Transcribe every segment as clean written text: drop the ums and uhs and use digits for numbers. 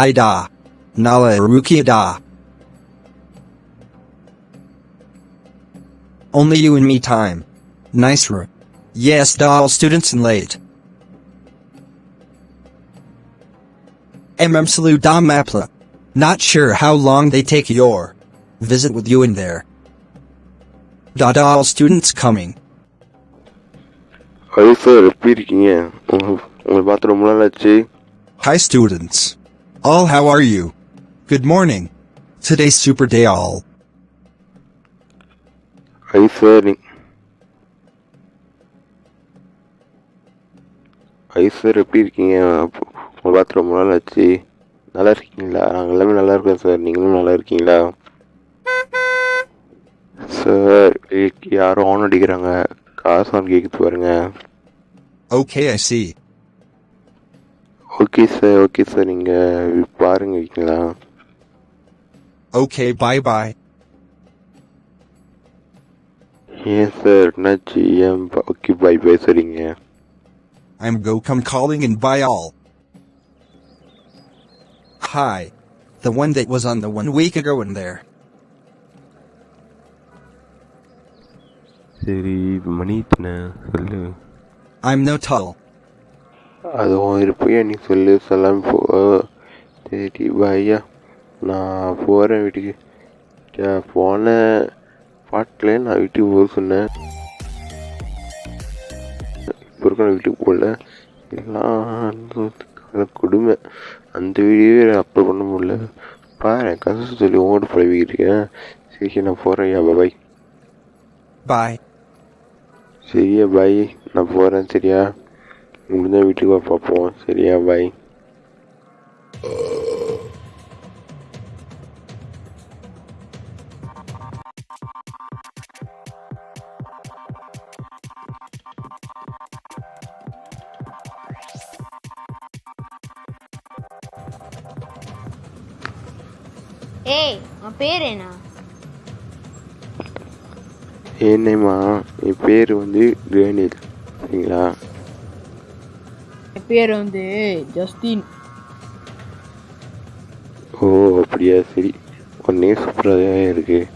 Hi da. Nala Ruki da. Only you and me time. Nice room. Yes da, all students and late. Salute da mapla. Not sure how long they take your visit with you in there. Da all students coming. Hello sir, எப்படி இருக்கீங்க? உங்களை பார்த்து ரொம்ப நாள் ஆச்சு. Hi students. All how are you? Good morning. Today's super day all. High sir, எப்படி இருக்கீங்க? உங்களை பார்த்து ரொம்ப நாள் ஆச்சு. நல்லா இருக்கீங்களா? நாங்கள் எல்லாமே நல்லா இருக்கோம் சார். நீங்களும் நல்லா இருக்கீங்களா சார்? யாரும் ஆன் அடிக்கிறாங்க, காசு ஆன் கேட்குது பாருங்க. Okay, I see. Okay sir, நீங்கள் பாருங்க வைங்களா. Okay, bye. ஏன் சார், என்னாச்சு? ஏன் ஓகே பை சரிங்க. I'm go come calling and buy all. Hi. The one that was on the 1 week ago in there. சரி, மணி தானே சொல்லு. I'm no tull. அதுவும் இருப்பையா, நீ சொல்லாமல் போ. சரி பையா, நான் போகிறேன் வீட்டுக்கு. போன பாட்டில் நான் வீட்டுக்கு போக சொன்னேன். இப்போ இருக்க நான் வீட்டுக்கு போகல. எல்லாம் கொடுமை. அந்த வீடியோவே அப்லோட் பண்ண முடியல. பாரு, கசு சொல்லி உங்கள்கிட்ட பழகிட்டு இருக்கேன். சரி, நான் போகிறேன். யா பாய். Bye. சரியா பாய், நான் போகிறேன். சரியா, முடிஞ்சால் வீட்டுக்கு வர பார்ப்போம். சரியா பாய். ஏய், உன் பேர் என்ன? என்னம்மா, என் பேர் வந்து கிரேனில். சரிங்களா? என் பேர் வந்து ஜஸ்டின். ஓ அப்படியா? சரி, ஒன்னே சூப்பராக இருக்குது.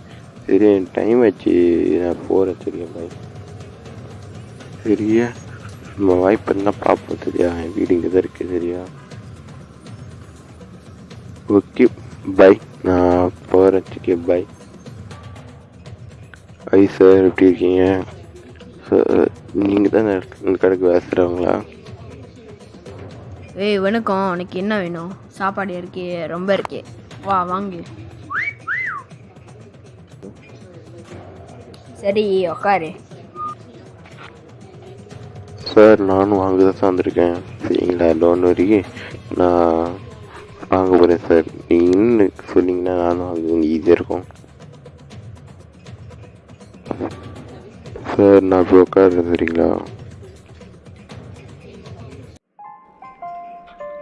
சரி, என் டைம் ஆச்சு, நான் போகிறேன். சரியா பாய். சரியா, நம்ம வாய்ப்பு இருந்தால் பார்ப்போம். சரியா, என் வீடு இங்கே தான் இருக்குது. சரியா, ஓகே பாய், நான் போகிறேன். சரியா பாய். ஐ சார், எப்படி இருக்கீங்க சார்? நீங்கள் தான் இந்த கடைக்கு பேசுகிறவங்களா? ஏய் வணக்கம், உனக்கு என்ன வேணும்? சாப்பாடு இருக்கே, ரொம்ப இருக்கே, வா வாங்கு. சரி உக்காரு. சார், நானும் வாங்க தான் வந்திருக்கேன். சரிங்களா, லோன் வரைக்கும் நான் வாங்க போகிறேன் சார். நீங்கள் இன்னும் சொன்னீங்கன்னா நானும் வாங்க ஈஸியாக இருக்கும் சார். நான் இப்போ உட்காருறேன். சரிங்களா?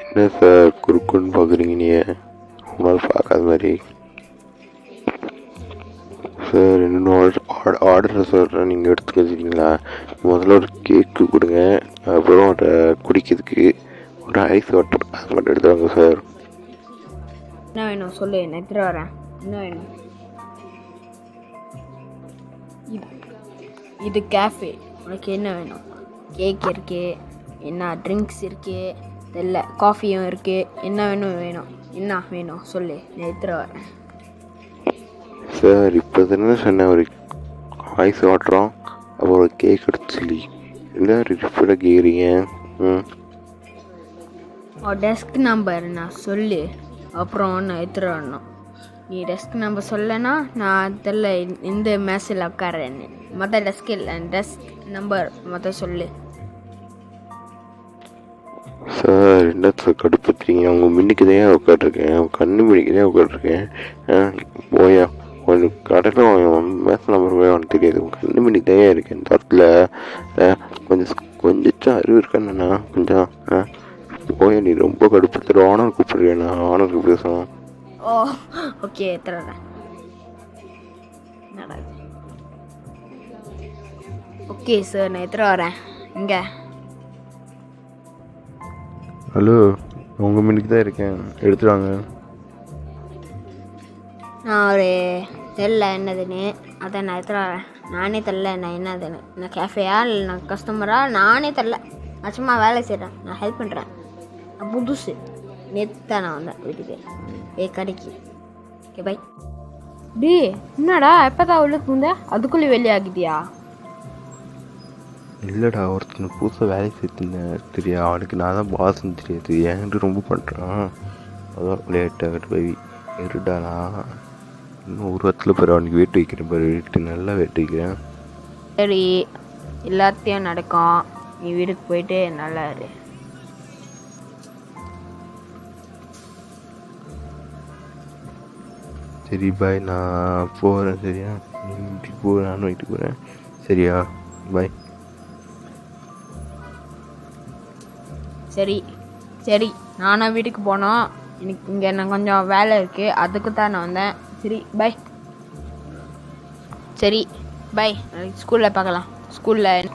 என்ன சார் குறுக்குன்னு பார்க்குறீங்க? நீங்கள் உங்களால் பார்க்காத மாதிரி சார். இன்னும் ஆர்டர் சொல்கிறேன், நீங்கள் எடுத்துக்க. சரிங்களா? முதல்ல ஒரு கேக்கு கொடுங்க, அப்புறம் ஒரு குடிக்கிறதுக்கு ஒரு ஐஸ் வாட்டர், அது மட்டும் எடுத்துவாங்க சார். என்ன வேணும் சொல்லு, நான் எடுத்துகிட்டு வரேன். என்ன வேணும்? இது கேஃபே. உனக்கு என்ன வேணும்? கேக் இருக்கு, என்ன ட்ரிங்க்ஸ் இருக்கு, இல்லை காஃபியும் இருக்கு. என்ன என்ன வேணும் சொல்லு, நான் எடுத்துகிட்டு வரேன். சார், இப்போ தானே சொன்னேன், ஒரு ஐஸ் வாட்டரும் அப்புறம் ஒரு கேக் எடுத்து சொல்லி என்ன ரிப்பீட்டாக கேட்குறீங்க? டெஸ்க் நம்பர் நான் சொல்லு, அப்புறம் நான் எடுத்துகிட்டு வரணும். நீ டெஸ்க் நம்பர் சொல்லனா நான் தெரில இந்த மேட்சில் உட்காரேன்னு. மற்ற டெஸ்க் நம்பர் மற்ற சொல்லு. சார், என்ன சார் கடுப்புறீங்க? அவங்க மின்னுக்கு தான் உட்காந்துருக்கேன், கண்ணு மின்னுக்கு தான் உட்காந்துருக்கேன். போயா, உனக்கு கடையில் மேட்ச் நம்பர் போய் உனக்கு தெரியாது. கண்ணு மின்னுக்கு தான் இருக்கேன் இந்த இடத்துல. கொஞ்சம் அறிவு இருக்காண்ணா கொஞ்சம். போயா, நீ ரொம்ப கடுப்புற. ஆனர் கூப்பிடுறேன், நான் ஆனருக்கு பேசணும். ஓ ஓகே, எடுத்துறேன். ஓகே சார், நான் எடுத்துகிட்டு வரேன். இங்கே ஹலோ, உங்கள் மின்னுக்கு தான் இருக்கேன், எடுத்துட்டு வாங்க. நான் ஒரு தெரில என்னதுன்னு, அதை நான் எடுத்துகிட்டு வரேன். நானே தெரில நான் என்னதுன்னு. நான் கேஃபேயா இல்லை நான் கஸ்டமரா நானே தெரில. நான் சும்மா வேலை செய்கிறேன், நான் ஹெல்ப் பண்ணுறேன். நான் புதுசு, நேற்று தான் நான் வந்தேன் வீட்டுக்கு கடைக்கு. Okay bye. டே என்னடா எப்போ தான் உள்ள பூந்த அதுக்குள்ளே வெளியாகிட்டியா? இல்லைடா, ஒருத்தனை புதுசாக வேலைக்கு சேர்த்துருந்தேன் தெரியா, அவனுக்கு நான் தான் பாஸ்ன்னு தெரியாது, என்கிட்ட ரொம்ப பண்ணுறான். அதான் லேட்டாகிட்டு போய் இருடா. நான் இன்னும் ஒரு வாரத்தில் பாரு அவனுக்கு வெயிட் வைக்கிறேன் பாரு, வீட்டு நல்லா வெயிட் வைக்கிறேன். சரி எல்லாத்தையும் நடக்கும், நீ வீட்டுக்கு போயிட்டு நல்லா இரு. சரி பாய், நான் போகிறேன் சரியா, நீ வீட்டுக்கு போ, நானும் வீட்டுக்கு போகிறேன் சரியா, பாய். சரி சரி நானும் வீட்டுக்கு போனோம், எனக்கு இங்கே என்ன கொஞ்சம் வேலை இருக்குது, அதுக்கு தான் நான் வந்தேன். சரி பை. சரி பை, நாளைக்கு ஸ்கூலில் பார்க்கலாம். ஸ்கூலில்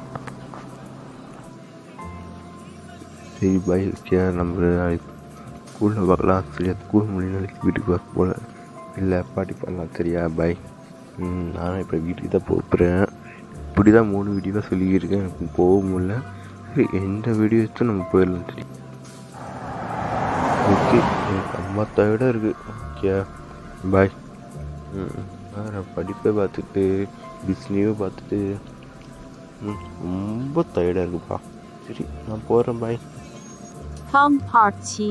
சரி பாய், ஓகே நம்ம நாளைக்கு ஸ்கூலில் பார்க்கலாம் சரியா. ஸ்கூல் முடிஞ்ச நாளைக்கு வீட்டுக்கு வர போல, இல்லை பாட்டி பண்ணலாம் சரியா, பாய். நானும் இப்போ வீட்டுக்கு தான் போகிறேன். இப்படி தான் 3 வீடியோ தான் சொல்லியிருக்கேன், எனக்கு போக முடியல. சரி எந்த வீடியோ வச்சும் நம்ம போயிடலாம் சரி. ஓகே, எனக்கு அம்மா டயர்டாக இருக்குது. Okay bye. வேறு படிப்பை பார்த்துட்டு டிஸ்னியை பார்த்துட்டு ரொம்ப டயர்டாக இருக்குப்பா. சரி நான் போகிறேன், பாய். 다음 파티